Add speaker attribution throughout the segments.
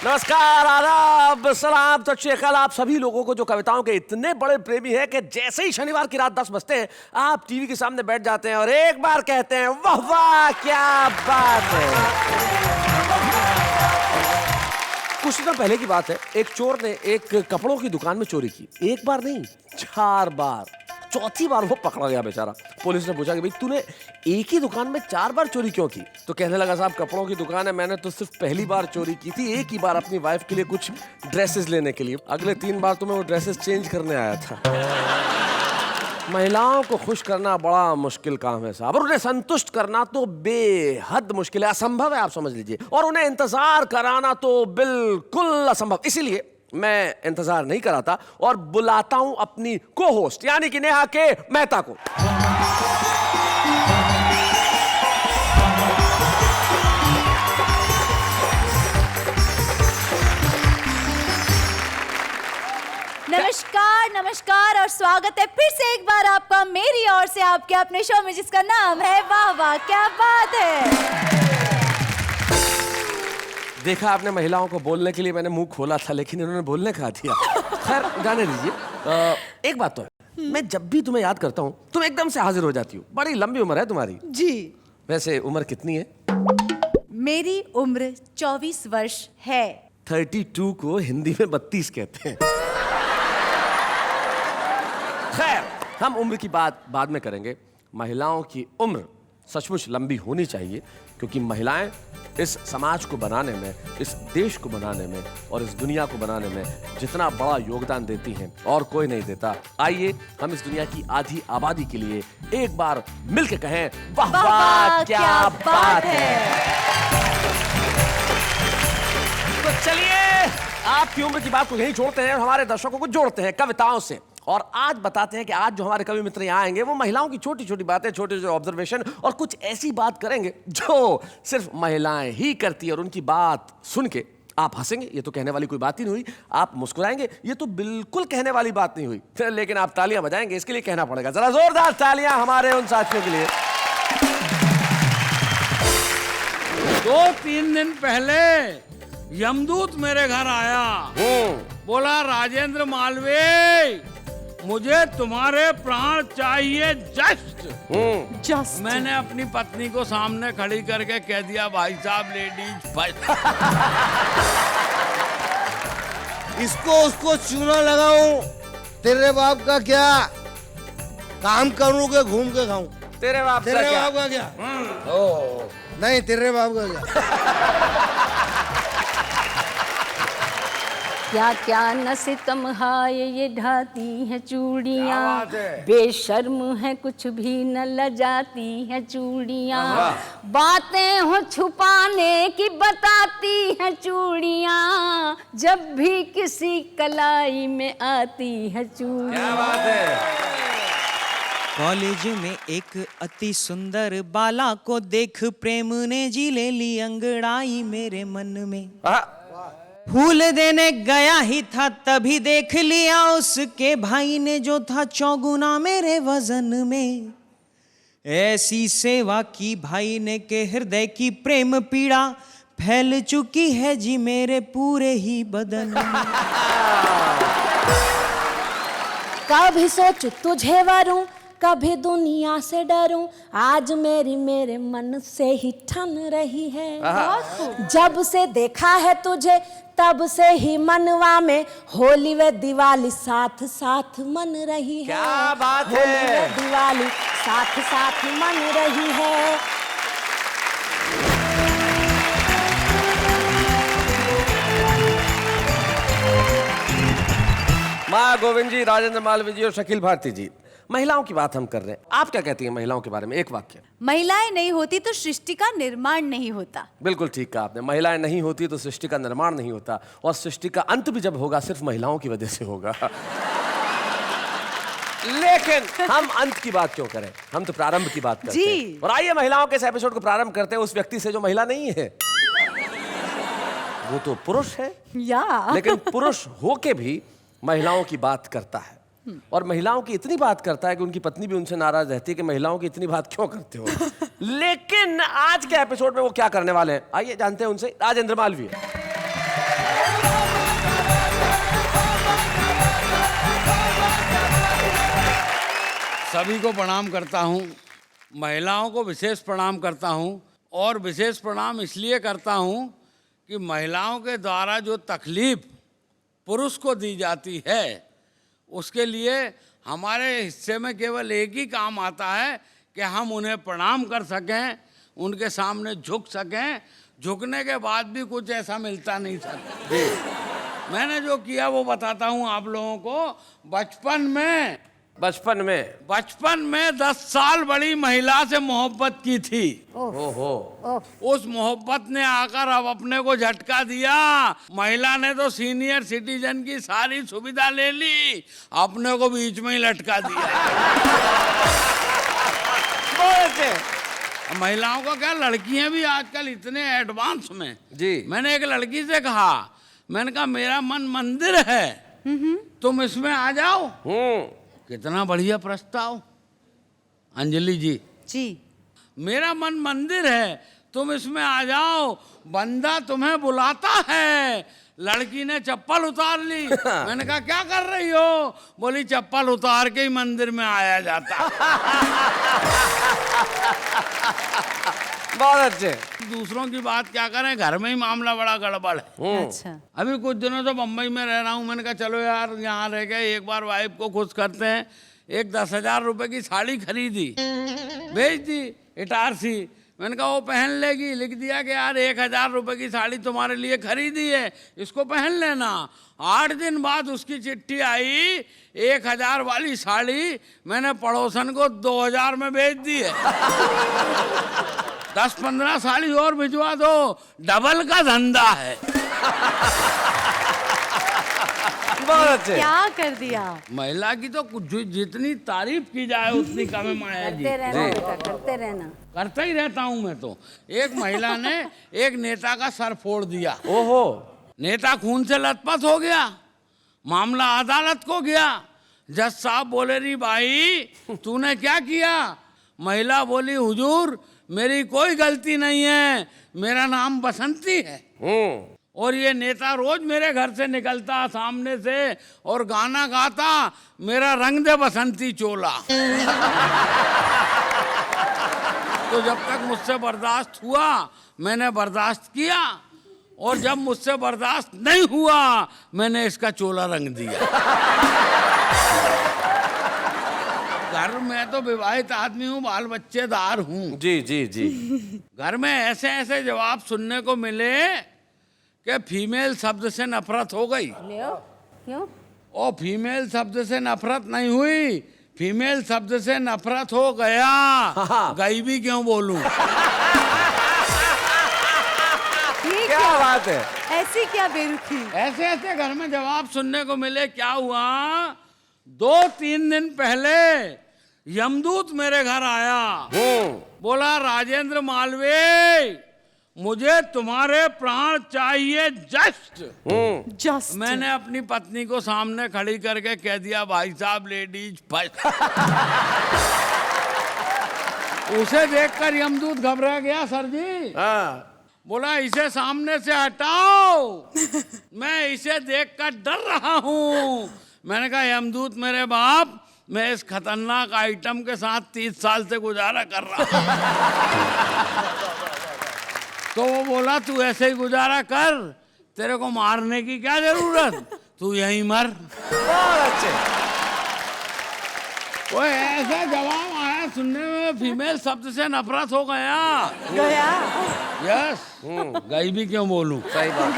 Speaker 1: नमस्कार, आदाब, सलाम, सत श्री अकाल आप सभी लोगों को जो कविताओं के इतने बड़े प्रेमी हैं कि जैसे ही शनिवार की रात 10 बजते हैं आप टीवी के सामने बैठ जाते हैं और एक बार कहते हैं वाह वाह क्या बात है। कुछ दिनों पहले की बात है, एक चोर ने एक कपड़ों की दुकान में चोरी की। एक बार नहीं, 4 बार। चौथी बार वो पकड़ा गया बेचारा। पुलिस ने पूछा कि भाई तूने एक ही दुकान में 4 बार चोरी क्यों की? तो कहने लगा साहब कपड़ों की दुकान है, मैंने तो सिर्फ पहली बार चोरी की थी, एक ही बार अपनी वाइफ के लिए कुछ ड्रेसेस लेने के लिए। अगले 3 बार तो मैं वो ड्रेसेस चेंज करने आया था। महिलाओं को खुश करना बड़ा मुश्किल काम है साहब, और उन्हें संतुष्ट करना तो बेहद मुश्किल है, असंभव है आप समझ लीजिए। और उन्हें इंतजार कराना तो बिल्कुल असंभव। इसीलिए मैं इंतजार नहीं कराता और बुलाता हूं अपनी को होस्ट यानी कि नेहा के मेहता को।
Speaker 2: नमस्कार नमस्कार और स्वागत है फिर से एक बार आपका मेरी ओर से आपके अपने शो में जिसका नाम है वाह वाह क्या बात है।
Speaker 1: देखा आपने, महिलाओं को बोलने के लिए मैंने मुंह खोला था लेकिन इन्होंने बोलने कहा दिया। खैर जाने दीजिए। एक बात तो है, मैं जब भी तुम्हें याद करता हूँ तुम एकदम से हाजिर हो जाती हो। बड़ी लंबी उम्र है तुम्हारी।
Speaker 2: जी।
Speaker 1: वैसे उम्र कितनी है?
Speaker 2: मेरी उम्र 24 वर्ष है।
Speaker 1: 32 को हिंदी में 32 कहते हैं। खैर हम उम्र की बात बाद में करेंगे। महिलाओं की उम्र सचमुच लंबी होनी चाहिए क्योंकि महिलाएं इस समाज को बनाने में, इस देश को बनाने में और इस दुनिया को बनाने में जितना बड़ा योगदान देती हैं और कोई नहीं देता। आइए हम इस दुनिया की आधी आबादी के लिए एक बार मिलकर कहें वाह वाह क्या बात है। तो चलिए आपकी उम्र की बात को यहीं छोड़ते हैं और हमारे दर्शकों को जोड़ते हैं कविताओं से। और आज बताते हैं कि आज जो हमारे कवि मित्र यहाँ आएंगे वो महिलाओं की छोटी छोटी बातें, छोटे छोटे ऑब्जर्वेशन और कुछ ऐसी बात करेंगे जो सिर्फ महिलाएं ही करती है। और उनकी बात सुन के आप हंसेंगे, ये तो कहने वाली कोई बात ही नहीं हुई। आप मुस्कुराएंगे, ये तो बिल्कुल कहने वाली बात नहीं हुई। लेकिन आप तालियां बजाएंगे, इसके लिए कहना पड़ेगा। जरा जोरदार तालियां हमारे उन साथियों के लिए।
Speaker 3: 2-3 दिन पहले यमदूत मेरे घर आया, बोला राजेंद्र मालवीय मुझे तुम्हारे प्राण चाहिए जस्ट। मैंने अपनी पत्नी को सामने खड़ी करके कह दिया भाई साहब लेडीज फर्स्ट।
Speaker 4: इसको उसको चूना लगाऊं, तेरे बाप का क्या काम करूं के घूम के खाऊं?
Speaker 1: तेरे बाप
Speaker 4: का क्या? नहीं तेरे बाप का क्या?
Speaker 5: क्या क्या न सितम हाय ये ढाती है चूड़ियाँ, बेशर्म है कुछ भी न लजाती है चूड़ियाँ, बातें हो छुपाने की बताती है चूड़ियाँ, जब भी किसी कलाई में आती है चूड़ियाँ।
Speaker 1: क्या बात है।
Speaker 6: कॉलेज में एक अति सुंदर बाला को देख प्रेम ने जी ले ली अंगड़ाई मेरे मन में। फूल देने गया ही था तभी देख लिया उसके भाई ने जो था 4 गुना मेरे वजन में। ऐसी सेवा की भाई ने के हृदय की प्रेम पीड़ा फैल चुकी है जी मेरे पूरे ही बदन में।
Speaker 5: कभी सोचूं तुझे वरूं, कभी दुनिया से डरूं, आज मेरे मन से ही ठन रही है। जब से देखा है तुझे तब से ही मनवा में होली व दिवाली साथ साथ मन रही है।
Speaker 1: क्या बात है।
Speaker 5: होली व दिवाली साथ साथ मन रही है।
Speaker 1: माँ गोविंद जी, राजेंद्र मालवीय जी और शकील भारती जी, महिलाओं की बात हम कर रहे हैं। आप क्या कहती हैं महिलाओं के बारे में? एक वाक्य।
Speaker 2: महिलाएं नहीं होती तो सृष्टि का निर्माण नहीं होता।
Speaker 1: बिल्कुल ठीक कहा आपने। महिलाएं नहीं होती तो सृष्टि का निर्माण नहीं होता और सृष्टि का अंत भी जब होगा सिर्फ महिलाओं की वजह से होगा। लेकिन हम अंत की बात क्यों करें, हम तो प्रारंभ की बात करते हैं। और आइए महिलाओं के इस एपिसोड को प्रारंभ करते हैं उस व्यक्ति से जो महिला नहीं है। वो तो पुरुष है, लेकिन पुरुष होके भी महिलाओं की बात करता है और महिलाओं की इतनी बात करता है कि उनकी पत्नी भी उनसे नाराज रहती है कि महिलाओं की इतनी बात क्यों करते हो। लेकिन आज के एपिसोड में वो क्या करने वाले हैं, आइए जानते हैं उनसे। राजेंद्र मालवीय।
Speaker 3: सभी को प्रणाम करता हूँ, महिलाओं को विशेष प्रणाम करता हूँ और विशेष प्रणाम इसलिए करता हूँ कि महिलाओं के द्वारा जो तकलीफ पुरुष को दी जाती है उसके लिए हमारे हिस्से में केवल एक ही काम आता है कि हम उन्हें प्रणाम कर सकें, उनके सामने झुक सकें। झुकने के बाद भी कुछ ऐसा मिलता नहीं था। मैंने जो किया वो बताता हूँ आप लोगों को। बचपन में 10 साल बड़ी महिला से मोहब्बत की थी।
Speaker 1: ओहो।
Speaker 3: उस मोहब्बत ने आकर अब अपने को झटका दिया। महिला ने तो सीनियर सिटीजन की सारी सुविधा ले ली, अपने को बीच में ही लटका दिया। महिलाओं का क्या, लड़कियां भी आजकल इतने एडवांस में।
Speaker 1: जी।
Speaker 3: मैंने एक लड़की से कहा, मैंने कहा मेरा मन मंदिर है, तुम इसमें आ जाओ। कितना बढ़िया प्रस्ताव अंजलि जी।
Speaker 2: जी।
Speaker 3: मेरा मन मंदिर है, तुम इसमें आ जाओ, बंदा तुम्हें बुलाता है। लड़की ने चप्पल उतार ली। मैंने कहा क्या कर रही हो? बोली चप्पल उतार के ही मंदिर में आया जाता।
Speaker 1: बहुत अच्छे।
Speaker 3: दूसरों की बात क्या करें, घर में ही मामला बड़ा गड़बड़ है।
Speaker 2: अच्छा।
Speaker 3: अभी कुछ दिनों से बम्बई में रह रहा हूँ। मैंने कहा चलो यार यहाँ रह गए, एक बार वाइफ को खुश करते हैं। एक 10,000 रुपए की साड़ी खरीदी, भेज दी इटारसी। मैंने कहा वो पहन लेगी। लिख दिया कि यार 1,000 रुपए की साड़ी तुम्हारे लिए खरीदी है, इसको पहन लेना। 8 दिन बाद उसकी चिट्ठी आई, 1,000 वाली साड़ी मैंने पड़ोसन को 2,000 में बेच दी है। 10-15 साड़ी और भिजवा दो, डबल का धंधा है।
Speaker 1: बहुत अच्छे।
Speaker 2: क्या कर दिया?
Speaker 3: महिला की तो कुछ जितनी तारीफ की जाए उतनी कम है माया जी।
Speaker 5: करते रहना बेटा, करते रहना।
Speaker 3: करता ही रहता हूँ मैं तो। एक महिला ने एक नेता का सर फोड़ दिया।
Speaker 1: ओहो।
Speaker 3: नेता खून से लथपथ हो गया, मामला अदालत को गया। जज साहब बोले री भाई तूने क्या किया? महिला बोली हुजूर मेरी कोई गलती नहीं है, मेरा नाम बसंती है और ये नेता रोज मेरे घर से निकलता सामने से और गाना गाता, मेरा रंग दे बसंती चोला। तो जब तक मुझसे बर्दाश्त हुआ मैंने बर्दाश्त किया और जब मुझसे बर्दाश्त नहीं हुआ मैंने इसका चोला रंग दिया। घर में तो विवाहित आदमी हूँ, बाल बच्चेदार हूँ।
Speaker 1: जी जी जी।
Speaker 3: घर में ऐसे ऐसे जवाब सुनने को मिले कि फीमेल शब्द से नफरत हो गई।
Speaker 5: क्यों?
Speaker 3: ओ फीमेल शब्द से नफरत नहीं हुई, फीमेल शब्द से नफरत हो गया। गई भी क्यों बोलूं?
Speaker 1: क्या बात है।
Speaker 2: ऐसी क्या बेरुखी?
Speaker 3: ऐसे ऐसे घर में जवाब सुनने को मिले। क्या हुआ, 2-3 दिन पहले यमदूत मेरे घर आया। बोला राजेंद्र मालवीय मुझे तुम्हारे प्राण चाहिए जस्ट।
Speaker 2: जस्ट।
Speaker 3: मैंने अपनी पत्नी को सामने खड़ी करके कह दिया भाई साहब लेडीज फर्स्ट। उसे देखकर यमदूत घबरा गया। सर जी बोला इसे सामने से हटाओ, मैं इसे देखकर डर रहा हूँ। मैंने कहा यमदूत मेरे बाप, मैं इस खतरनाक आइटम के साथ 30 साल से गुजारा कर रहा हूँ। तो वो बोला तू ऐसे ही गुजारा कर, तेरे को मारने की क्या जरूरत, तू यहीं मर।
Speaker 1: बहुत अच्छे।
Speaker 3: वो ऐसा जवाब आया सुनने में, फीमेल शब्द से नफरत हो गया। यस। गई भी क्यों बोलूं?
Speaker 1: सही बात।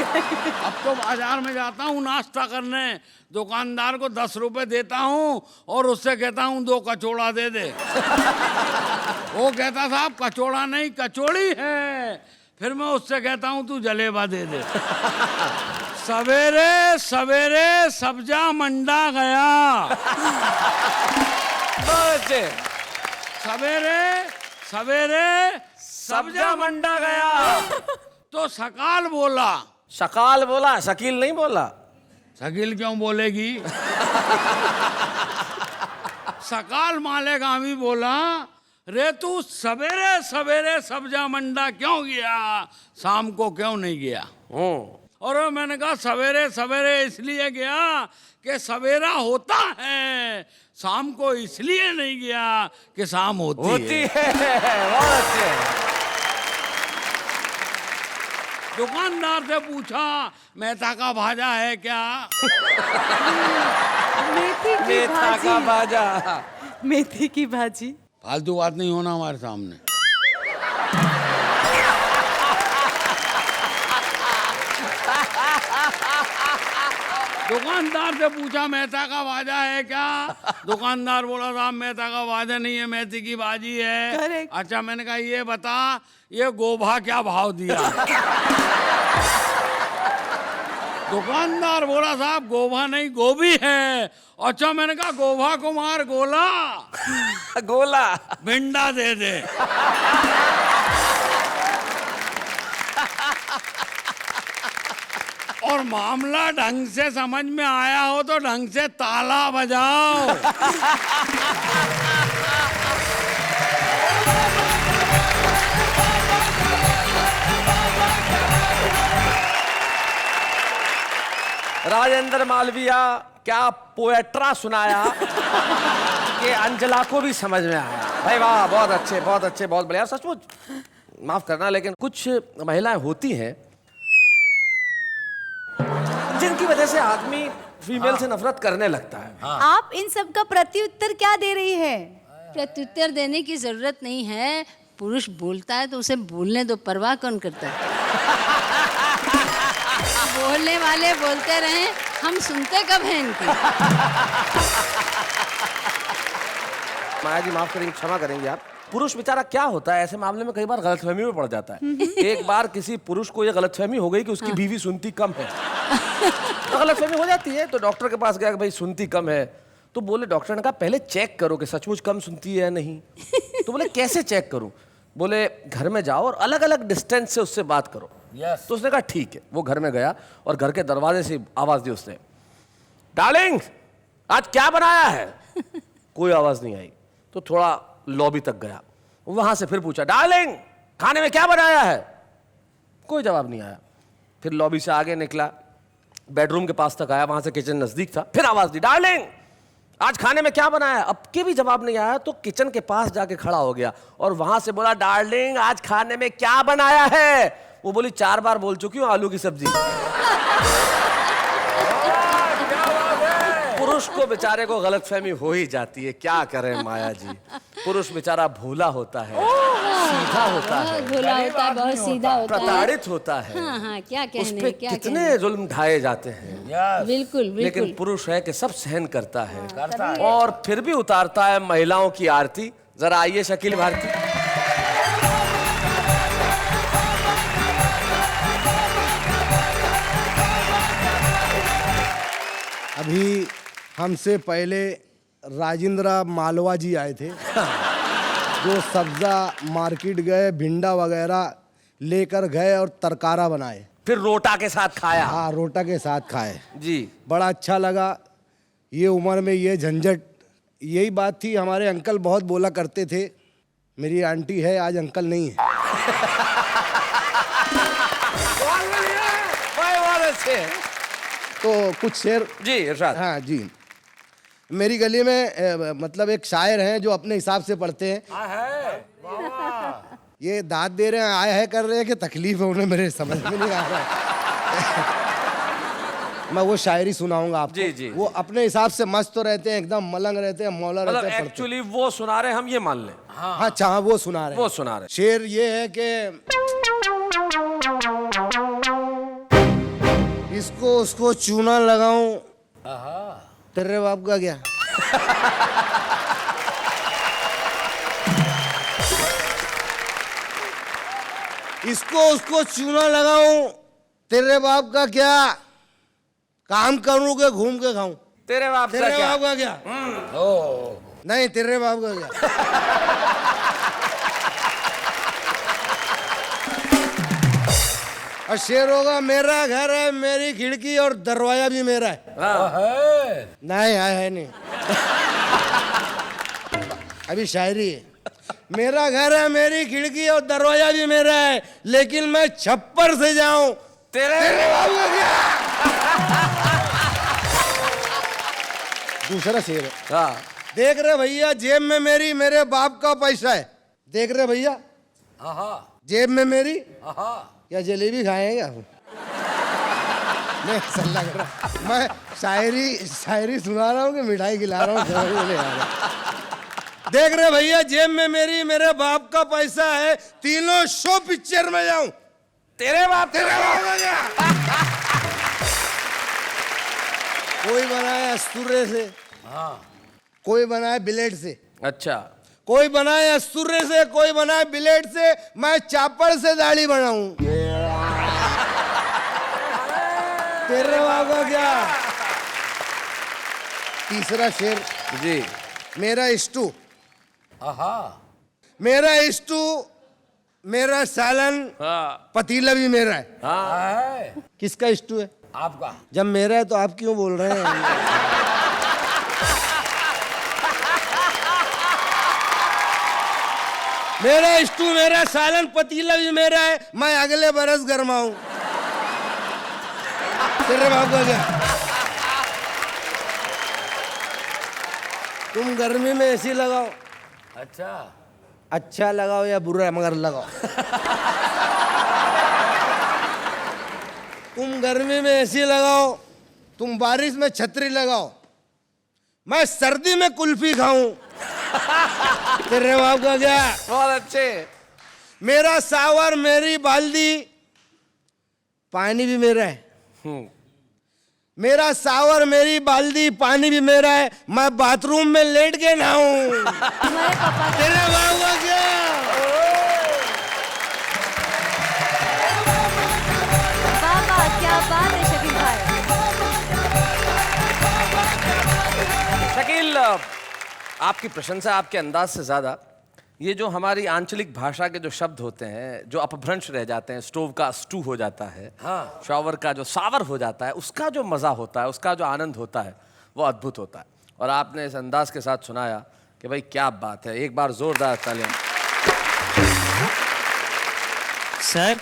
Speaker 3: अब तो बाजार में जाता हूँ नाश्ता करने, दुकानदार को 10 रुपए देता हूँ और उससे कहता हूँ 2 कचौड़ा दे दे। वो कहता साहब कचौड़ा नहीं कचौड़ी है। फिर मैं उससे कहता हूँ तू जलेबा दे दे। सवेरे सवेरे सब्जा मंडा गया। सवेरे सवेरे सब्जा मंडा गया तो सकाल बोला।
Speaker 1: शकाल बोला, शकील नहीं बोला।
Speaker 3: शकील क्यों बोलेगी? सकाल मालेगामी बोला रे तू सवेरे सवेरे सब्जा मंडा क्यों गया, शाम को क्यों नहीं गया? और मैंने कहा सवेरे सवेरे इसलिए गया कि सवेरा होता है, शाम को इसलिए नहीं गया कि शाम होती है।
Speaker 1: बहुत अच्छे।
Speaker 3: दुकानदार से पूछा मेथा का भाजा है क्या?
Speaker 2: मेथी की
Speaker 1: मेथा का
Speaker 2: भाजी।
Speaker 1: बाजा।
Speaker 2: मेथी की भाजी।
Speaker 3: फालतू बात नहीं होना हमारे सामने। दुकानदार से पूछा मेथा का भाजा है क्या? दुकानदार बोला साहब मेथा का भाजा नहीं है, मेथी की भाजी है।
Speaker 2: Correct.
Speaker 3: अच्छा, मैंने कहा ये बता ये गोभा क्या भाव दिया? दुकानदार बोला साहब गोभा नहीं गोभी है। अच्छा, मैंने कहा गोभा कुमार गोला
Speaker 1: गोला।
Speaker 3: भिंडा दे दे। और मामला ढंग से समझ में आया हो तो ढंग से ताला बजाओ।
Speaker 1: राजेंद्र मालविया, क्या पोएट्रा सुनाया कि अंजला को भी समझ में आया। भाई वाह, बहुत अच्छे, बहुत अच्छे, बहुत बढ़िया। सचमुच माफ करना, लेकिन कुछ महिलाएं होती हैं जिनकी वजह से आदमी फीमेल से नफरत करने लगता है।
Speaker 2: आप इन सब का प्रत्युत्तर क्या दे रही है?
Speaker 5: प्रत्युत्तर देने की जरूरत नहीं है। पुरुष बोलता है तो उसे बोलने दो, परवाह कौन करता है? बोलने वाले बोलते रहे, हम सुनते कब हैं इनकी?
Speaker 1: माया जी माफ करेंगे, क्षमा करेंगे आप। पुरुष बेचारा क्या होता है ऐसे मामले में, कई बार गलतफहमी में पड़ जाता है। एक बार किसी पुरुष को ये गलतफहमी हो गई कि उसकी बीवी सुनती कम है, तो गलतफहमी हो जाती है। तो डॉक्टर के पास गया कि भाई सुनती कम है, तो बोले, डॉक्टर ने कहा पहले चेक करो कि सचमुच कम सुनती है या नहीं। तो बोले कैसे चेक करूं? बोले घर में जाओ और अलग अलग डिस्टेंस से उससे बात करो। तो उसने कहा ठीक है। वो घर में गया और घर के दरवाजे से आवाज दी उसने, डार्लिंग आज क्या बनाया है? कोई आवाज नहीं आई। तो थोड़ा लॉबी तक गया, वहां से फिर पूछा, डार्लिंग खाने में क्या बनाया है? कोई जवाब नहीं आया। फिर लॉबी से आगे निकला, बेडरूम के पास तक आया, वहां से किचन नजदीक था, फिर आवाज दी, डार्लिंग आज खाने में क्या बनाया है? अब के भी जवाब नहीं आया। तो किचन के पास जाके खड़ा हो गया और वहां से बोला, डार्लिंग आज खाने में क्या बनाया है? वो बोली 4 बार बोल चुकी हूं, आलू की सब्जी। पुरुष को बेचारे को गलतफहमी हो ही जाती है, क्या करें माया जी। पुरुष बेचारा भोला होता है, सीधा होता है,
Speaker 5: बहुत भोला होता है, बहुत सीधा होता है,
Speaker 1: प्रताड़ित होता है।
Speaker 5: हाँ हाँ, क्या
Speaker 1: उस
Speaker 5: कहने,
Speaker 1: पे
Speaker 5: क्या
Speaker 1: कितने जुल्म ढाए जाते हैं।
Speaker 5: बिल्कुल
Speaker 1: लेकिन
Speaker 5: बिल्कुल।
Speaker 1: पुरुष है कि सब सहन करता है और फिर भी उतारता है महिलाओं की आरती। जरा आइए शकील भारती।
Speaker 4: अभी हमसे पहले राजेंद्र मालवा जी आए थे, जो सब्जा मार्केट गए, भिंडा वगैरह लेकर गए और तरकारा बनाए,
Speaker 1: फिर रोटा के साथ खाया।
Speaker 4: हाँ रोटा के साथ खाए।
Speaker 1: जी
Speaker 4: बड़ा अच्छा लगा। ये उम्र में ये झंझट, यही बात थी। हमारे अंकल बहुत बोला करते थे, मेरी आंटी है आज अंकल नहीं है। तो कुछ शेर।
Speaker 1: जी इरशाद।
Speaker 4: हाँ जी। मेरी गली में मतलब एक शायर हैं जो अपने हिसाब से पढ़ते हैं। ये दाद दे रहे हैं, आया है कर रहे हैं कि तकलीफ है उन्हें, मेरे समझ में नहीं आ रहा है। मैं वो शायरी सुनाऊंगा आपको।
Speaker 1: जी, जी,
Speaker 4: वो अपने हिसाब से मस्त तो रहते हैं, एकदम मलंग रहते हैं, मौला
Speaker 1: मतलब
Speaker 4: रहते हैं, पढ़ते
Speaker 1: एक्चुअली वो सुना रहे हैं, हम ये मान लें।
Speaker 4: हैं। हाँ चाह वो सुना रहे हैं।
Speaker 1: वो सुना रहे हैं।
Speaker 4: शेर ये है कि इसको उसको चूना लगाऊं, तेरे बाप का क्या। इसको उसको चूना लगाऊं, तेरे बाप का क्या। काम करूं के घूम के खाऊं,
Speaker 1: तेरे बाप का
Speaker 4: तेरे
Speaker 1: क्या?
Speaker 4: बाप का क्या। नहीं तेरे बाप का क्या। और शेर होगा, मेरा घर है, मेरी खिड़की और दरवाजा भी मेरा है। नहीं है नहीं। अभी शायरी है। मेरा घर है, मेरी खिड़की और दरवाजा भी मेरा है, लेकिन मैं छप्पर से जाऊं
Speaker 1: तेरे
Speaker 4: बाप का क्या? दूसरा शेर है।
Speaker 1: हाँ
Speaker 4: देख रहे भैया, जेब में मेरी मेरे बाप का पैसा है। देख रहे भैया, जेब में मेरी या जलेबी खाएंगे आप? नहीं, ऐसा लग रहा मैं शायरी सुना रहा हूँ कि मिठाई खिला रहा हूँ, समझ में नहीं आ रहा। देख रहे भैया, जेब में मेरी मेरे बाप का पैसा है, तीनों शो पिक्चर में जाऊं।
Speaker 1: तेरे बाप
Speaker 4: का क्या? कोई बनाए अस्तुरे से, कोई बनाए बिलेट से,
Speaker 1: अच्छा
Speaker 4: कोई बनाए अस्तुरे से, कोई बनाए बिलेट से, मैं चापड़ से दाढ़ी बनाऊं। तेरे बाप का क्या? तीसरा शेर
Speaker 1: जी।
Speaker 4: मेरा स्टू, मेरा स्टू, मेरा सालन, पतीला भी मेरा है। किसका स्टू है?
Speaker 1: आपका।
Speaker 4: जब मेरा है तो आप क्यों बोल रहे हैं? मेरा स्टू, मेरा सालन, पतीला भी मेरा है, मैं अगले बरस गरमाऊं। तेरे बाप का क्या? तुम गर्मी में एसी लगाओ, अच्छा लगाओ या बुरा मगर लगाओ। तुम गर्मी में एसी लगाओ, तुम बारिश में छतरी लगाओ, मैं सर्दी में कुल्फी खाऊं। तेरे बाप का क्या?
Speaker 1: बहुत अच्छे।
Speaker 4: मेरा सावर, मेरी बाल्दी, पानी भी मेरा है। मेरा सावर, मेरी बाल्दी, पानी भी मेरा है, मैं बाथरूम में लेट के नहाऊं।
Speaker 2: तुम्हारे पापा का
Speaker 4: तेरे बाप का क्या?
Speaker 2: वाह, क्या बात है शकील भाई।
Speaker 1: शकील, आपकी प्रशंसा आपके अंदाज से ज्यादा ये जो हमारी आंचलिक भाषा के जो शब्द होते हैं, जो अपभ्रंश रह जाते हैं, स्टोव का स्टू हो जाता है, शॉवर का जो सावर हो जाता है, उसका जो मजा होता है, उसका जो आनंद होता है, वो अद्भुत होता है। और आपने इस अंदाज के साथ सुनाया कि भाई क्या बात है। एक बार जोरदार तालियां।
Speaker 6: सर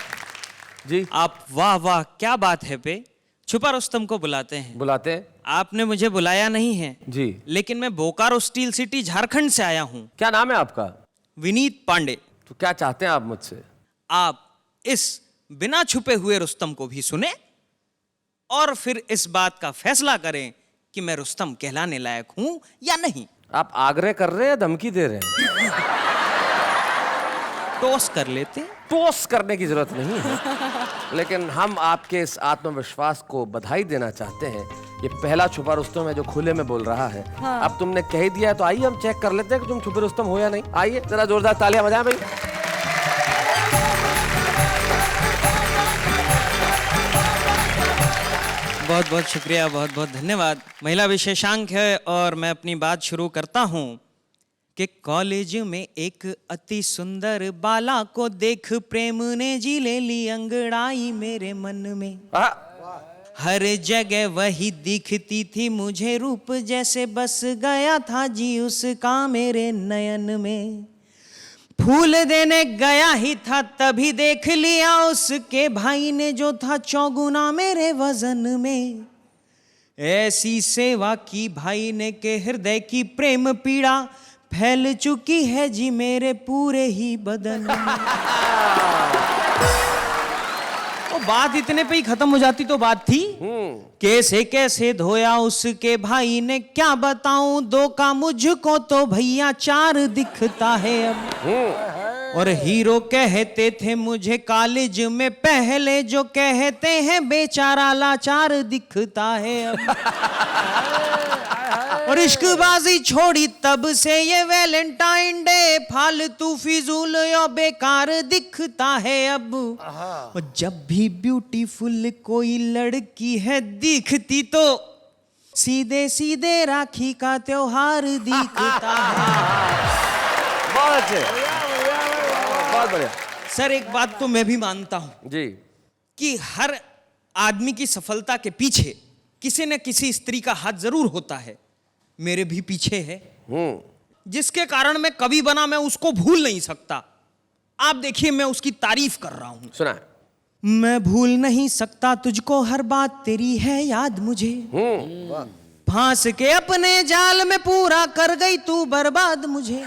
Speaker 1: जी।
Speaker 6: आप वाह वाह क्या बात है पे छुपा रुस्तम को बुलाते हैं।
Speaker 1: बुलाते हैं?
Speaker 6: आपने मुझे बुलाया नहीं है
Speaker 1: जी।
Speaker 6: लेकिन मैं बोकारो स्टील सिटी झारखंड से आया हूँ।
Speaker 1: क्या नाम है आपका?
Speaker 6: विनीत पांडे।
Speaker 1: तो क्या चाहते हैं आप मुझसे?
Speaker 6: आप इस बिना छुपे हुए रुस्तम को भी सुने और फिर इस बात का फैसला करें कि मैं रुस्तम कहलाने लायक हूं या नहीं।
Speaker 1: आप आग्रह कर रहे हैं या धमकी दे रहे हैं?
Speaker 6: टॉस कर लेते।
Speaker 1: टॉस करने की जरूरत नहीं है, लेकिन हम आपके इस आत्मविश्वास को बधाई देना चाहते हैं। ये पहला छुपा रुस्तम है जो खुले में बोल रहा है।
Speaker 2: हाँ।
Speaker 1: अब तुमने कह दिया है तो आइए हम चेक कर लेते हैं कि तुम छुपे रुस्तम हो या नहीं। आइए जरा जोरदार तालियां बजाएं भाई।
Speaker 6: बहुत बहुत शुक्रिया, बहुत बहुत धन्यवाद। महिला विशेषांक है और मैं अपनी बात शुरू करता हूं कि कॉलेज में एक अति सुंदर बाला को देख प्रेम ने जी ले ली अंगड़ाई मेरे मन में। हर जगह वही दिखती थी मुझे, रूप जैसे बस गया था जी उसका मेरे नयन में। फूल देने गया ही था तभी देख लिया उसके भाई ने जो था चौगुना मेरे वजन में। ऐसी सेवा की भाई ने के हृदय की प्रेम पीड़ा फैल चुकी है जी मेरे पूरे ही बदन में। तो बात इतने पे ही खत्म हो जाती तो बात थी। कैसे कैसे धोया उसके भाई ने क्या बताऊं, दो का मुझको तो भैया चार दिखता है अब। और हीरो कहते थे मुझे कॉलेज में पहले, जो कहते हैं बेचारा लाचार दिखता है अब। और इश्कबाजी छोड़ी तब से ये वैलेंटाइन डे फालतू फिजूल या बेकार दिखता है अब। और जब भी ब्यूटीफुल कोई लड़की है दिखती तो सीधे सीधे राखी का त्योहार दिखता है।
Speaker 1: बहुत अच्छे, बहुत बढ़िया।
Speaker 6: सर एक बात तो मैं भी मानता हूं
Speaker 1: जी
Speaker 6: कि हर आदमी की सफलता के पीछे किसी न किसी स्त्री का हाथ जरूर होता है। मेरे भी पीछे है, जिसके कारण मैं कभी बना मैं उसको भूल नहीं सकता। आप देखिए मैं उसकी तारीफ कर रहा हूं।
Speaker 1: सुना है।
Speaker 6: मैं भूल नहीं सकता तुझको, हर बात तेरी है याद मुझे। फांस के अपने जाल में पूरा कर गई तू बर्बाद मुझे।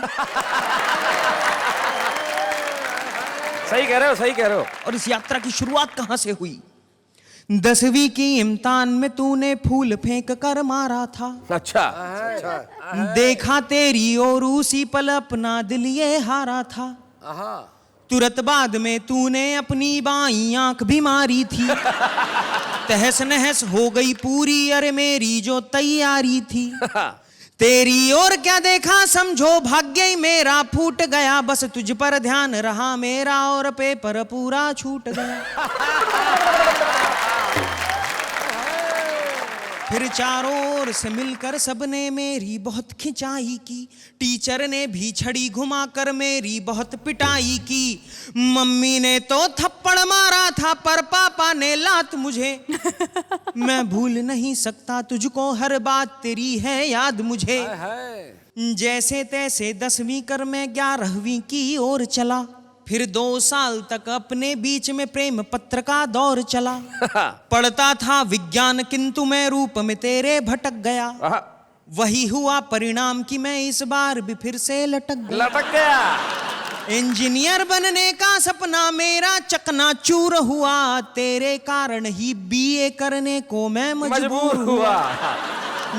Speaker 1: सही कह रहे हो, सही कह रहे हो।
Speaker 6: और इस यात्रा की शुरुआत कहां से हुई? 10वीं की इम्तिहान में तूने फूल फेंक कर मारा था।
Speaker 1: अच्छा।
Speaker 6: देखा तेरी और उसी पल अपना दिल ये हारा था। तुरंत बाद में तूने अपनी बाईं आंख भी मारी थी। तहस नहस हो गई पूरी अरे मेरी जो तैयारी थी। तेरी और क्या देखा समझो भाग्य ही मेरा फूट गया, बस तुझ पर ध्यान रहा मेरा और पेपर पूरा छूट गया। फिर चारों ओर से मिलकर सबने मेरी बहुत खिंचाई की। टीचर ने भी छड़ी घुमाकर मेरी बहुत पिटाई की। मम्मी ने तो थप्पड़ मारा था पर पापा ने लात मुझे। मैं भूल नहीं सकता तुझको, हर बात तेरी है याद मुझे। जैसे तैसे 10वीं कर मैं 11वीं की ओर चला। फिर 2 साल तक अपने बीच में प्रेम पत्र का दौर चला। पढ़ता था विज्ञान किंतु मैं रूप में तेरे भटक गया। वही हुआ परिणाम कि मैं इस बार भी फिर से लटक
Speaker 1: गया।
Speaker 6: इंजीनियर बनने का सपना मेरा चकनाचूर हुआ। तेरे कारण ही बीए करने को मैं मजबूर हुआ।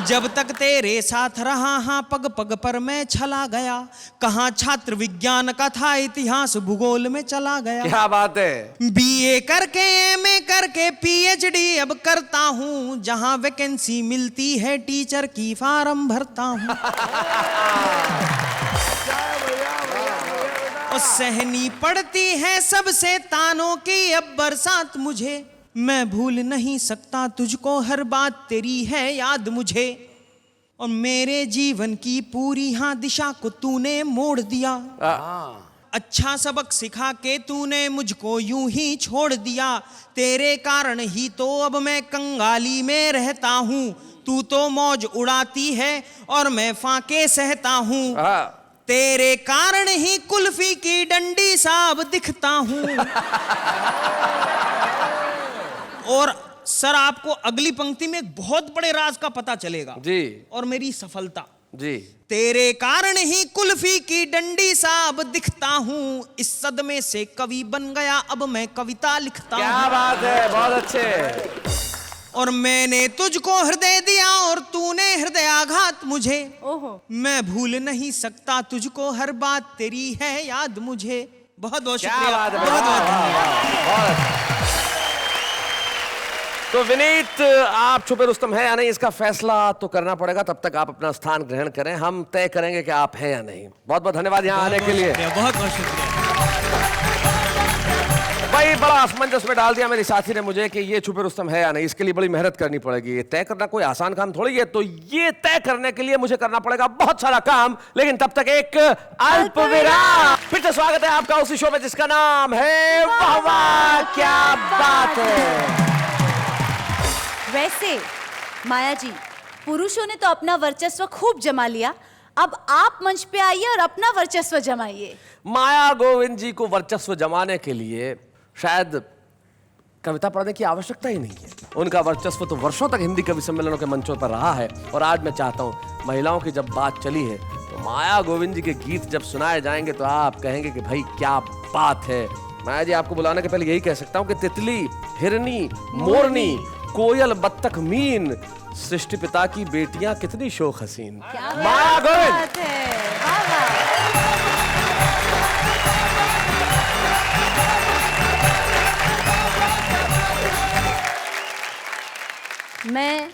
Speaker 6: जब तक तेरे साथ रहा हाँ पग पग पर मैं छला गया। कहाँ छात्र विज्ञान का था इतिहास भूगोल में चला गया।
Speaker 1: क्या बात है।
Speaker 6: बीए करके एमए करके पीएचडी अब करता हूँ। जहाँ वैकेंसी मिलती है टीचर की फार्म भरता हूँ। और सहनी पड़ती है सबसे तानों की अब बरसात मुझे। मैं भूल नहीं सकता तुझको, हर बात तेरी है याद मुझे। और मेरे जीवन की पूरी हाँ दिशा को तूने मोड़ दिया। अच्छा सबक सिखा के तूने मुझको यूं ही छोड़ दिया। तेरे कारण ही तो अब मैं कंगाली में रहता हूँ। तू तो मौज उड़ाती है और मैं फाके सहता हूँ। तेरे कारण ही कुल्फी की डंडी साब दिखता हूँ। और सर आपको अगली पंक्ति में एक बहुत बड़े राज का पता चलेगा
Speaker 1: जी।
Speaker 6: और मेरी सफलता
Speaker 1: जी।
Speaker 6: तेरे कारण ही कुल्फी की डंडी साब दिखता हूँ। इस सदमे से कवि बन गया अब मैं कविता लिखता हूँ।
Speaker 1: क्या बात है, बहुत अच्छे।
Speaker 6: और मैंने तुझको हृदय दिया और तूने हृदय आघात मुझे।
Speaker 2: ओहो।
Speaker 6: मैं भूल नहीं सकता तुझको, हर बात तेरी है याद मुझे। बहुत बहुत शुक्रिया।
Speaker 1: बात है,
Speaker 6: बहुत बहुत धन्यवाद।
Speaker 1: तो विनीत, आप छुपे रुस्तम है या नहीं इसका फैसला तो करना पड़ेगा। तब तक आप अपना स्थान ग्रहण करें, हम तय करेंगे कि आप हैं या नहीं। बहुत बहुत धन्यवाद यहाँ आने के लिए।
Speaker 6: बहुत बहुत शुक्रिया।
Speaker 1: भाई बड़ा असमंजस में डाल दिया मेरी साथी ने मुझे कि ये छुपे रुस्तम है या नहीं। इसके लिए बड़ी मेहनत करनी पड़ेगी। ये तय करना कोई आसान काम थोड़ी है। तो ये तय करने के लिए मुझे करना पड़ेगा बहुत सारा काम। लेकिन तब तक एक अल्प विराम। फिर से स्वागत है आपका उसी शो में जिसका नाम है वाह वाह क्या बात है।
Speaker 2: वैसे माया जी, पुरुषों ने तो अपना वर्चस्व खूब जमा लिया। अब आप मंच पे आइए और अपना वर्चस्व जमाइए।
Speaker 1: माया गोविंद जी को वर्चस्व जमाने के लिए शायद कविता पढ़ने की आवश्यकता ही नहीं है। उनका वर्चस्व तो वर्षों तक हिंदी कवि सम्मेलनों के मंचों पर रहा है। और आज मैं चाहता हूँ, महिलाओं की जब बात चली है तो माया गोविंद जी के गीत जब सुनाए जाएंगे तो आप कहेंगे कि भाई क्या बात है। माया जी, आपको बुलाने के पहले यही कह सकता हूँ कि तितली, हिरनी, मोरनी, कोयल, बत्तख, मीन, सृष्टि पिता की बेटियां कितनी शोक हसीन। माया गोविंद।
Speaker 5: मैं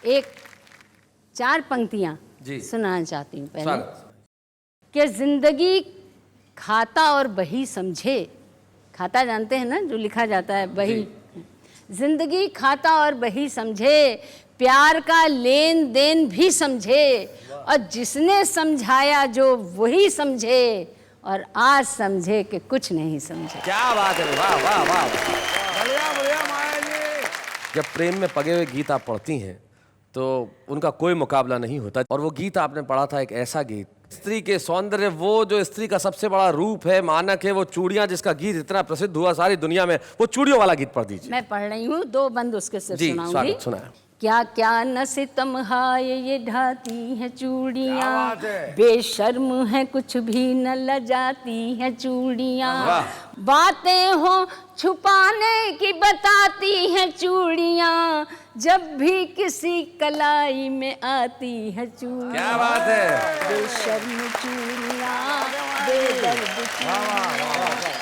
Speaker 5: एक 4 पंक्तियां
Speaker 1: जी
Speaker 5: सुनाना चाहती हूँ पहले
Speaker 1: स्वागत।
Speaker 5: कि जिंदगी खाता और बही समझे। खाता जानते हैं ना, जो लिखा जाता है बही। जिंदगी खाता और बही समझे, प्यार का लेन देन भी समझे। और जिसने समझाया जो वही समझे, और आज समझे कि कुछ नहीं समझे।
Speaker 1: क्या बात है, वाह वाह वाह।
Speaker 3: बढ़िया बढ़िया माया जी।
Speaker 1: जब प्रेम में पगे हुए गीत आप पढ़ती हैं तो उनका कोई मुकाबला नहीं होता। और वो गीत आपने पढ़ा था एक ऐसा गीत स्त्री के सौंदर्य, वो जो स्त्री का सबसे बड़ा रूप है, मानक है, वो चूड़ियां, जिसका गीत इतना प्रसिद्ध हुआ सारी दुनिया में, वो चूड़ियों वाला गीत पढ़ दीजिए।
Speaker 5: मैं पढ़ रही हूँ, 2 बंद उसके सिर
Speaker 1: जी
Speaker 5: सुनाऊंगी।
Speaker 1: स्वागत, सुनाए।
Speaker 5: क्या क्या न सितम हाय ये ढाती है चूड़ियाँ, बेशर्म है कुछ भी न लजाती है चूड़ियाँ, बातें हो छुपाने की बताती है चूड़ियाँ, जब भी किसी कलाई में आती है चूड़ियाँ।
Speaker 1: क्या बात है।
Speaker 5: बेशर्म चूड़ियाँ, बेदर्द चूड़ियाँ।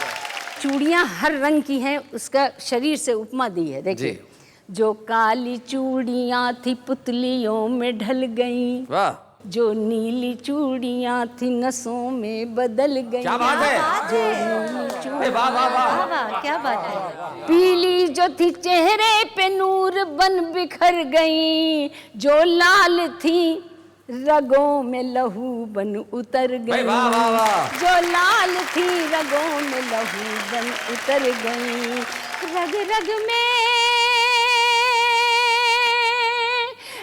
Speaker 5: चूड़ियाँ हर रंग की हैं, उसका शरीर से उपमा दी है, देखिए। जो काली चूड़ियाँ थी पुतलियों में ढल गईं,
Speaker 1: वाह।
Speaker 5: जो नीली चूड़ियाँ थी नसों में बदल गईं।
Speaker 1: क्या बात है।
Speaker 5: जो नीली चूड़ियाँ,
Speaker 1: वाह वाह वाह।
Speaker 2: वाह, क्या बात है।
Speaker 5: पीली जो थी चेहरे पे नूर बन बिखर गईं, जो लाल थी रगों में लहू बन उतर गई।
Speaker 1: वाह वाह वाह।
Speaker 5: जो लाल थी रगों में लहू बन उतर गई।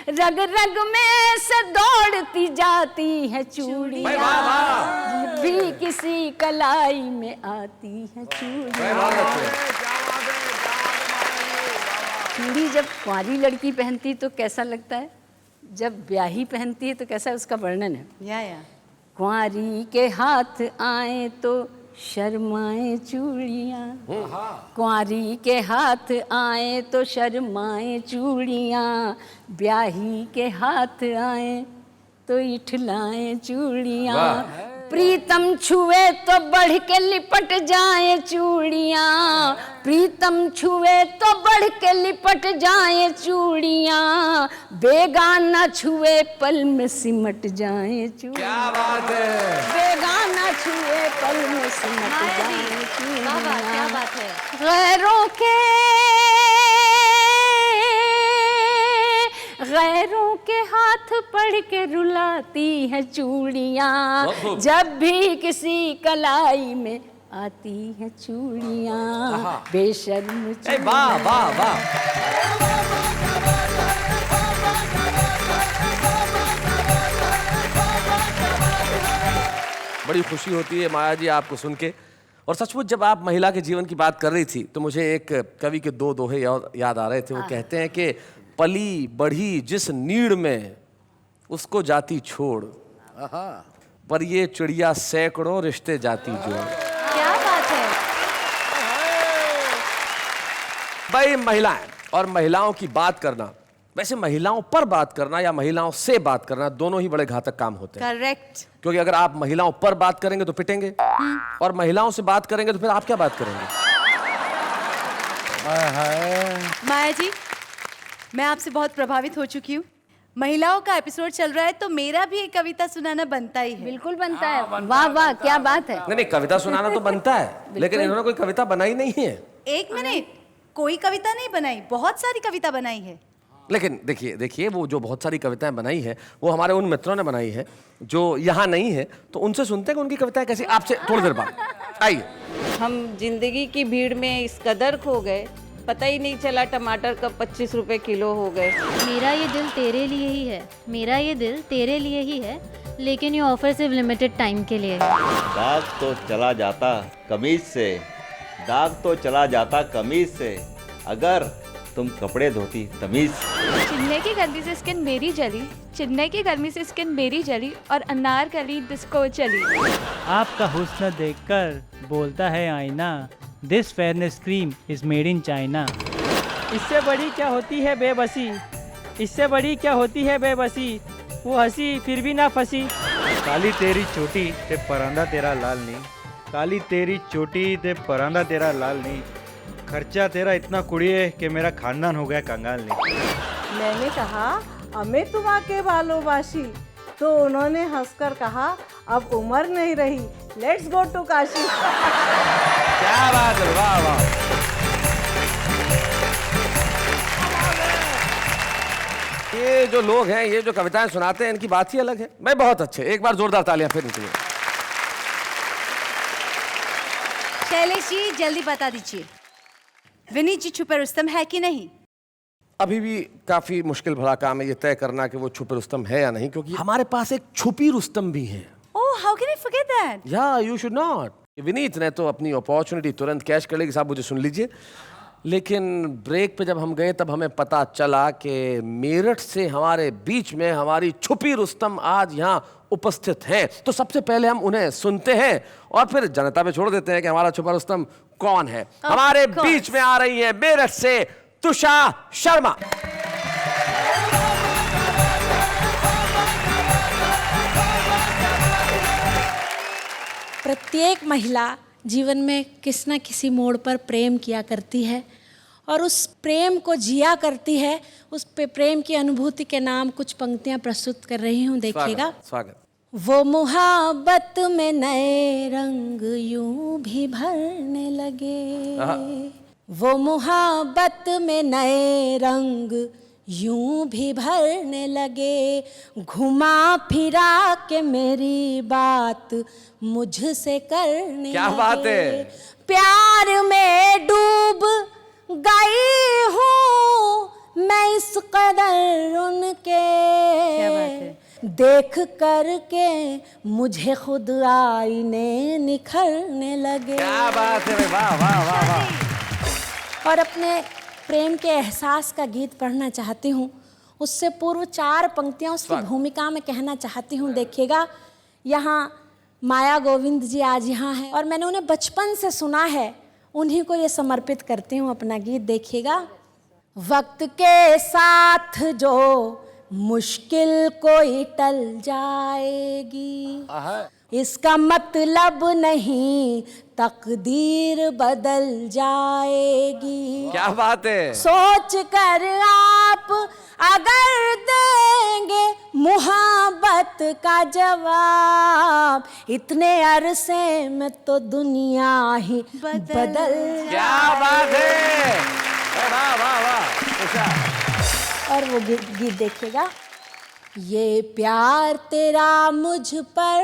Speaker 5: रग रग में से दौड़ती जाती है चूड़ियाँ, भी किसी कलाई में आती है चूड़ियाँ। चूड़ी जब कुंवारी लड़की पहनती तो कैसा लगता है, जब ब्याही पहनती है तो कैसा उसका वर्णन है।
Speaker 2: या
Speaker 5: कुंवारी के हाथ आए तो शर्माए चूड़ियाँ, कुंवारी के हाथ आए तो शर्माए चूड़ियाँ, ब्याही के हाथ आए तो इठलाए चूड़ियाँ। प्रीतम छुए तो बढ़ के लिपट जाए चूड़ियाँ, प्रीतम छुए तो बढ़ के लिपट जाए चूड़ियाँ, बेगाना छुए पल में सिमट जाए चूड़ियाँ।
Speaker 1: क्या बात है।
Speaker 5: बेगाना छुए पल में सिमट जाए
Speaker 2: वाह वाह, क्या बात है।
Speaker 5: गैरों के हाथ पढ़ के रुलाती है चूड़ियाँ, जब भी किसी कलाई में आती है चूड़ियाँ। बेशर्म
Speaker 1: वाह वाह वाह। बड़ी खुशी होती है माया जी आपको सुन के। और सचमुच जब आप महिला के जीवन की बात कर रही थी तो मुझे एक कवि के 2 दोहे याद आ रहे थे। वो कहते हैं कि पली बढ़ी जिस नीड़ में उसको जाती छोड़, पर ये चिड़िया सैकड़ों रिश्ते जाती जोड़।
Speaker 2: क्या बात है।
Speaker 1: भाई महिलाएं और महिलाओं की बात करना, वैसे महिलाओं पर बात करना या महिलाओं से बात करना दोनों ही बड़े घातक काम होते हैं।
Speaker 2: करेक्ट।
Speaker 1: क्योंकि अगर आप महिलाओं पर बात करेंगे तो पिटेंगे, और महिलाओं से बात करेंगे तो फिर आप क्या बात करेंगे।
Speaker 2: माया जी, मैं आपसे बहुत प्रभावित हो चुकी हूँ। महिलाओं का एपिसोड चल रहा है तो मेरा भी एक कविता सुनाना बनता ही है।
Speaker 5: बिल्कुल बनता है। वाह वाह, क्या बात है।
Speaker 1: नहीं, कविता सुनाना तो बनता है, लेकिन इन्होंने कोई कविता बनाई नहीं है।
Speaker 2: एक मिनट, कोई कविता नहीं बनाई, बहुत सारी कविता बनाई है।
Speaker 1: लेकिन देखिए वो जो बहुत सारी कविताएं बनाई है वो हमारे उन मित्रों ने बनाई है जो यहाँ नहीं है, तो उनसे सुनते हैं कि उनकी कविताएं कैसी। आपसे थोड़ी देर बाद आइए।
Speaker 7: हम जिंदगी की भीड़ में इस कदर खो गए, पता ही नहीं चला टमाटर कब 25 रुपए किलो हो गए।
Speaker 8: मेरा ये दिल तेरे लिए ही है, मेरा ये दिल तेरे लिए ही है, लेकिन ये ऑफर सिर्फ लिमिटेड टाइम के लिए है।
Speaker 9: दाग तो चला जाता कमीज से, दाग तो चला जाता कमीज से, अगर तुम कपड़े धोती तमीज से।
Speaker 10: चिन्ने की गर्मी से स्किन मेरी जली, चिन्ने की गर्मी से स्किन मेरी जली, और अनारकली डिस्को चली।
Speaker 11: आपका हुस्न देखकर बोलता है आईना, this fairness cream is made in China. इससे बड़ी क्या होती है बेबसी, इससे बड़ी क्या होती है बेबसी, वो हंसी फिर भी ना फंसी।
Speaker 12: काली तेरी चोटी ते परांदा तेरा लाल नहीं, काली तेरी चोटी ते परांदा तेरा लाल नहीं, खर्चा तेरा इतना कुड़िए कि मेरा खानदान हो गया कंगाल नहीं।
Speaker 13: मैंने कहा हमें तुम आके भालोबाशी, तो उन्होंने हंसकर कहा अब उम्र नहीं रही, लेट्स गो टू काशी।
Speaker 1: क्या बात है, वाह वाह। ये जो लोग हैं, ये जो कविताएं सुनाते हैं, इनकी बात ही अलग है भाई। बहुत अच्छे, एक बार जोरदार तालियां फिर इनके लिए।
Speaker 2: शैलेश जी जल्दी बता दीजिए, विनीत जी छुपे रुस्तम है कि नहीं?
Speaker 1: अभी भी काफी मुश्किल भरा काम है ये तय करना कि वो छुपे रुस्तम है या नहीं, क्योंकि हमारे पास एक छुपी रुस्तम भी है।
Speaker 2: ओ how can I forget that?
Speaker 1: या यू शुड नॉट। विनीत ने तो अपनी अपॉर्चुनिटी तुरंत कैश कर ली कि साहब मुझे सुन लीजिए, लेकिन ब्रेक पे जब हम गए तब हमें पता चला कि मेरठ से हमारे बीच में हमारी छुपी रुस्तम आज यहाँ उपस्थित हैं। तो सबसे पहले हम उन्हें सुनते हैं और फिर जनता पे छोड़ देते हैं कि हमारा छुपा रुस्तम कौन है। हमारे बीच में आ रही है मेरठ से तुषा शर्मा।
Speaker 14: प्रत्येक महिला जीवन में किसी न किसी मोड़ पर प्रेम किया करती है और उस प्रेम को जिया करती है। उस प्रेम की अनुभूति के नाम कुछ पंक्तियां प्रस्तुत कर रही हूँ, देखिएगा।
Speaker 1: स्वागत।
Speaker 14: वो मुहाबत में नए रंग यूं भी भरने लगे, वो मुहाबत में नए रंग यूं भी भरने लगे, घुमा फिरा के मेरी बात मुझसे करने
Speaker 1: क्या
Speaker 14: लगे।
Speaker 1: बात है।
Speaker 14: प्यार में डूब गई हूँ मैं इस कदर उनके,
Speaker 2: क्या बात है।
Speaker 14: देख करके मुझे खुद आईने निखरने लगे।
Speaker 1: क्या बात है, वाह वाह वाह वाह।
Speaker 14: और अपने प्रेम के एहसास का गीत पढ़ना चाहती हूँ। उससे पूर्व 4 पंक्तियाँ उसकी भूमिका में कहना चाहती हूँ, देखिएगा। यहाँ माया गोविंद जी आज यहाँ हैं और मैंने उन्हें बचपन से सुना है, उन्हीं को ये समर्पित करती हूँ अपना गीत, देखिएगा। वक्त के साथ जो मुश्किल कोई टल जाएगी, इसका मतलब नहीं तकदीर बदल जाएगी।
Speaker 1: क्या बात है।
Speaker 14: सोच कर आप अगर देंगे मुहब्बत का जवाब, इतने अरसे में तो दुनिया ही बदल।
Speaker 1: क्या बात है, वाह वाह वाह।
Speaker 14: और वो गीत देखिएगा। ये प्यार तेरा मुझ पर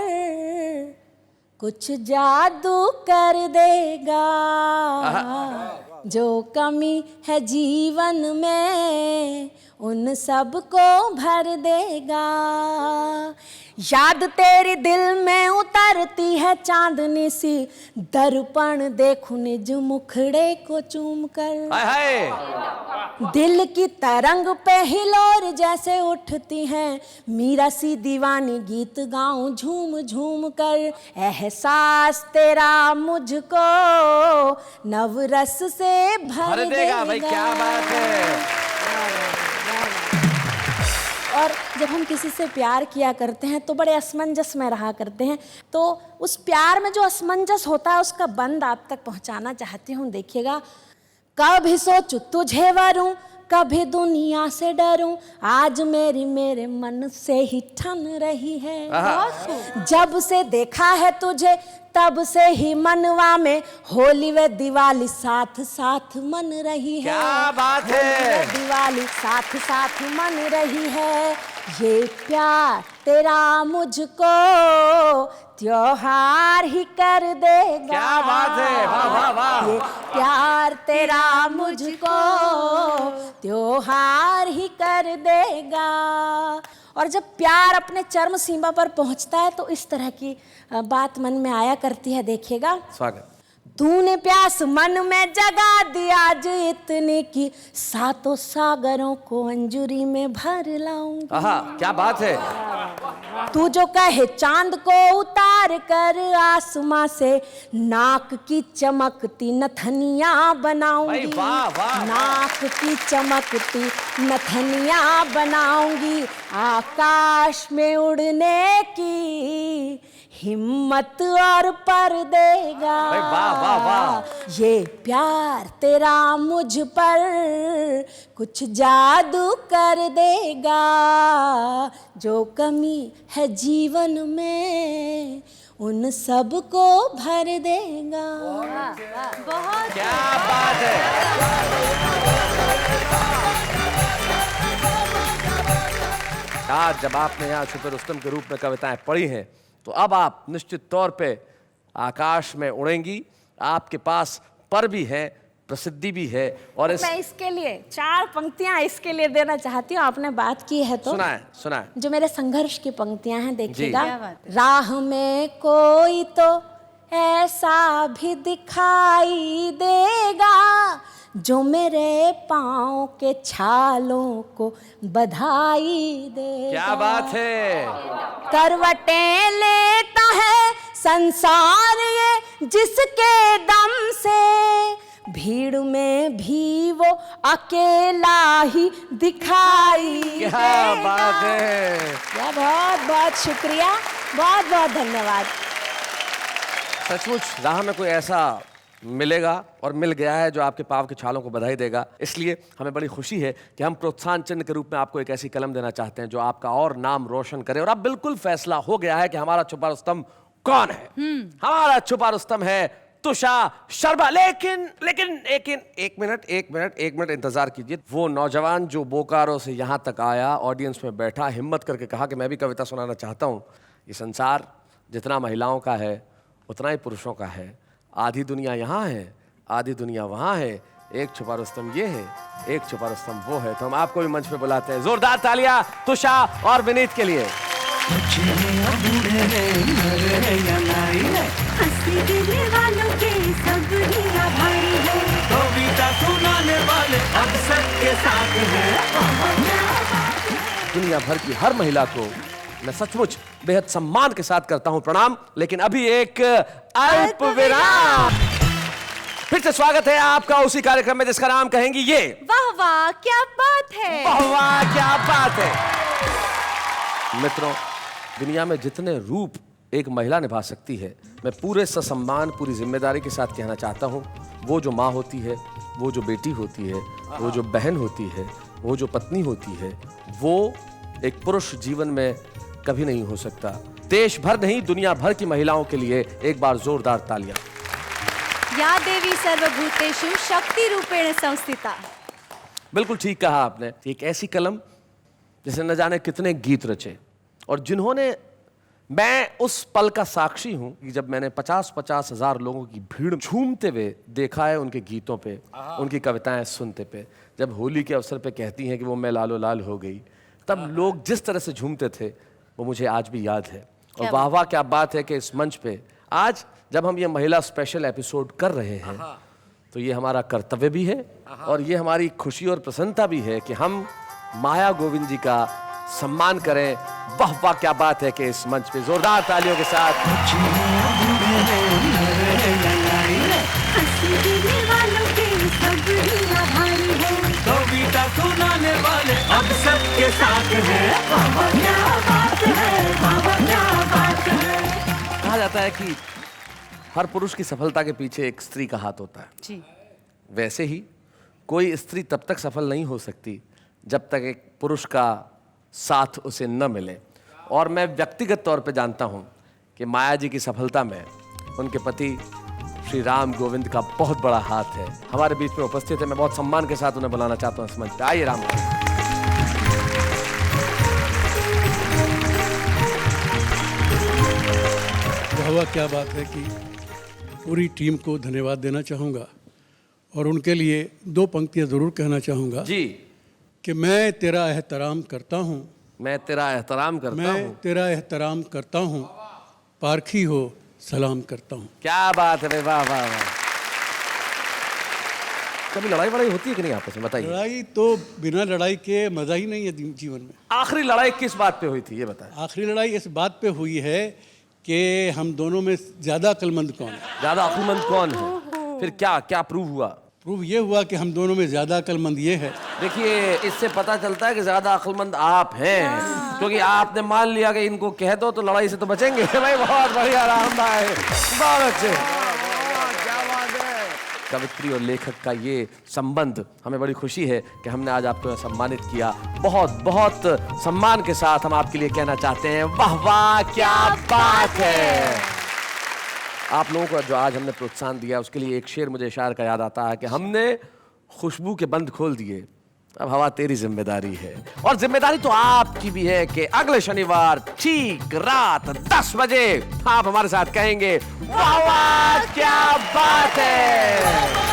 Speaker 14: कुछ जादू कर देगा, जो कमी है जीवन में उन सबको भर देगा। याद तेरी दिल में उतरती है चांदनी सी, दर्पण देखूं निज मुखड़े को चूम कर। दिल की तरंग पे हिलोर जैसे उठती हैं, मीरा सी दीवानी गीत गाऊं झूम झूम कर। एहसास तेरा मुझको नवरस से भर देगा।
Speaker 1: भाई क्या बात है।
Speaker 14: और जब हम किसी से प्यार किया करते हैं तो बड़े असमंजस में रहा करते हैं, तो उस प्यार में जो असमंजस होता है उसका बंद आप तक पहुंचाना चाहती हूँ, देखिएगा। कभी सोचूं तुझे वरूं, कभी दुनिया से डरूं, आज मेरे मन से ही ठन रही है। जब से देखा है तुझे तब से ही मनवा में होली व दिवाली साथ साथ मन रही है।
Speaker 1: क्या बात है।
Speaker 14: दिवाली साथ साथ मन रही है। ये प्यार तेरा मुझको त्योहार ही कर देगा।
Speaker 1: क्या बात है, वाह वाह वाह।
Speaker 14: ये प्यार तेरा मुझको त्योहार ही कर देगा। और जब प्यार अपने चरम सीमा पर पहुंचता है तो इस तरह की बात मन में आया करती है, देखिएगा।
Speaker 1: स्वागत।
Speaker 14: तूने प्यास मन में जगा दी आज इतनी की, सातों सागरों को अंजुरी में भर लाऊंगी।
Speaker 1: क्या बात है।
Speaker 14: तू जो कहे चांद को उतार कर आसमां से, नाक की चमकती नथनिया बनाऊंगी।
Speaker 1: वाह वाह।
Speaker 14: नाक की चमकती नथनिया बनाऊंगी। आकाश में उड़ने की हिम्मत और पर देगा।
Speaker 1: वाह वाह वाह।
Speaker 14: ये प्यार तेरा मुझ पर कुछ जादू कर देगा, जो कमी है जीवन में उन सबको भर देगा।
Speaker 2: बहुत
Speaker 1: क्या बात है। आज जब आपने यहाँ छुपे रुस्तम के रूप में कविताएं पढ़ी हैं तो अब आप निश्चित तौर पे आकाश में उड़ेंगी। आपके पास पर भी है, प्रसिद्धि भी है। और
Speaker 14: मैं इसके लिए 4 पंक्तियां इसके लिए देना चाहती हूँ। आपने बात की है तो
Speaker 1: सुनाए।
Speaker 14: जो मेरे संघर्ष की पंक्तियां हैं देखिएगा।
Speaker 2: क्या बात है।
Speaker 14: राह में कोई तो ऐसा भी दिखाई देगा जो मेरे पाँव के छालों को बधाई देगा।
Speaker 1: क्या बात है।
Speaker 14: करवटें लेता है संसार ये जिसके दम से, भीड़ में भी वो अकेला ही दिखाई
Speaker 1: क्या
Speaker 14: देगा।
Speaker 1: बात है।
Speaker 14: क्या बहुत बहुत शुक्रिया, बहुत बहुत धन्यवाद।
Speaker 1: सचमुच राह में कोई ऐसा मिलेगा और मिल गया है जो आपके पाँव के छालों को बधाई देगा। इसलिए हमें बड़ी खुशी है कि हम प्रोत्साहन चिन्ह के रूप में आपको एक ऐसी कलम देना चाहते हैं जो आपका और नाम रोशन करे। और अब बिल्कुल फैसला हो गया है कि हमारा छुपा रुस्तम कौन है। हमारा छुपा रुस्तम है तुषार शर्मा। लेकिन एक मिनट इंतजार कीजिए। वो नौजवान जो बोकारो से यहाँ तक आया, ऑडियंस में बैठा, हिम्मत करके कहा कि मैं भी कविता सुनाना चाहता हूँ। ये संसार जितना महिलाओं का है उतना ही पुरुषों का है। आधी दुनिया यहाँ है, आधी दुनिया वहाँ है। एक छुपा रुस्तम ये है, एक छुपा रुस्तम वो है। तो हम आपको भी मंच पे बुलाते हैं। जोरदार तालियां तुषार और विनीत के लिए। दुनिया भर की हर महिला को मैं सचमुच बेहद सम्मान के साथ करता हूं प्रणाम। लेकिन अभी एक अल्प विराम। फिर से स्वागत है आपका उसी कार्यक्रम में जिसका नाम कहेंगी ये।
Speaker 2: वाह वाह क्या बात है।
Speaker 1: वाह वाह क्या बात है। मित्रों, दुनिया में जितने रूप एक महिला निभा सकती है, मैं पूरे ससम्मान, पूरी जिम्मेदारी के साथ कहना चाहता हूं, वो जो माँ होती है, वो जो बेटी होती है, वो जो बहन होती है, वो जो पत्नी होती है, वो एक पुरुष जीवन में कभी नहीं हो सकता। देश भर नहीं, दुनिया भर की महिलाओं के लिए एक बार जोरदार तालियां।
Speaker 2: या देवी सर्वभूतेषु शक्ति रूपेण संस्थिता।
Speaker 1: बिल्कुल ठीक कहा आपने। एक ऐसी कलम जिसे न जाने कितने गीत रचे और जिन्होंने, मैं उस पल का साक्षी हूं कि जब मैंने 50-50 हजार लोगों की भीड़ झूमते हुए देखा है उनके गीतों पे, उनकी कविताएं सुनते पे। जब होली के अवसर पे कहती हैं कि वो मैं लालो लाल हो गई, तब लोग जिस तरह से झूमते थे वो मुझे आज भी याद है। और वाह वाह क्या बात है कि इस मंच पे आज जब हम ये महिला स्पेशल एपिसोड कर रहे हैं तो ये हमारा कर्तव्य भी है और ये हमारी खुशी और प्रसन्नता भी है कि हम माया गोविंद जी का सम्मान करें। वाह वाह क्या बात है कि इस मंच पे जोरदार तालियों के साथ कविता सुनाने वाले अब सबके साथ हैं। कहा जाता है कि हर पुरुष की सफलता के पीछे एक स्त्री का हाथ होता है
Speaker 2: जी।
Speaker 1: वैसे ही कोई स्त्री तब तक सफल नहीं हो सकती जब तक एक पुरुष का साथ उसे न मिले। और मैं व्यक्तिगत तौर पे जानता हूं कि माया जी की सफलता में उनके पति श्री राम गोविंद का बहुत बड़ा हाथ है। हमारे बीच में उपस्थित है। मैं बहुत सम्मान के साथ उन्हें बुलाना चाहता हूं इस मंच पे। आइए राम।
Speaker 15: वाह क्या बात है कि पूरी टीम को धन्यवाद देना चाहूँगा और उनके लिए 2 पंक्तियाँ ज़रूर कहना चाहूँगा
Speaker 1: जी।
Speaker 15: कि मैं तेरा एहतराम करता हूँ,
Speaker 1: मैं तेरा एहतराम करता हूँ,
Speaker 15: मैं तेरा एहतराम करता हूँ, पारखी हो सलाम करता हूँ।
Speaker 1: क्या बात है। वाह वाह वाह। कभी लड़ाई वड़ाई होती है कि नहीं आपस में, बताइए।
Speaker 15: लड़ाई तो बिना लड़ाई के मज़ा ही नहीं है जीवन में।
Speaker 1: आखिरी लड़ाई किस बात पे हुई थी ये बताएं।
Speaker 15: आखिरी लड़ाई इस बात पे हुई है कि हम दोनों में ज़्यादा अक्लमंद कौन है।
Speaker 1: ज़्यादा अक्लमंद कौन है? फिर क्या क्या प्रूव हुआ?
Speaker 15: प्रूव ये हुआ कि हम दोनों में ज़्यादा अक्लमंद ये है।
Speaker 1: देखिए, इससे पता चलता है कि ज़्यादा अक्लमंद आप हैं, क्योंकि आपने मान लिया कि इनको कह दो तो लड़ाई से तो बचेंगे। भाई बहुत बढ़िया, आरामदायक, बहुत अच्छे। कवित्री और लेखक का ये संबंध, हमें बड़ी खुशी है कि हमने आज आपको सम्मानित किया। बहुत बहुत सम्मान के साथ हम आपके लिए कहना चाहते हैं, वाह वाह क्या बात है। आप लोगों को जो आज हमने प्रोत्साहन दिया उसके लिए एक शेर मुझे शायर का याद आता है कि हमने खुशबू के बंद खोल दिए, अब हवा तेरी जिम्मेदारी है। और जिम्मेदारी तो आपकी भी है कि अगले शनिवार ठीक रात 10 बजे आप हमारे साथ कहेंगे, वाह वाह क्या बात है।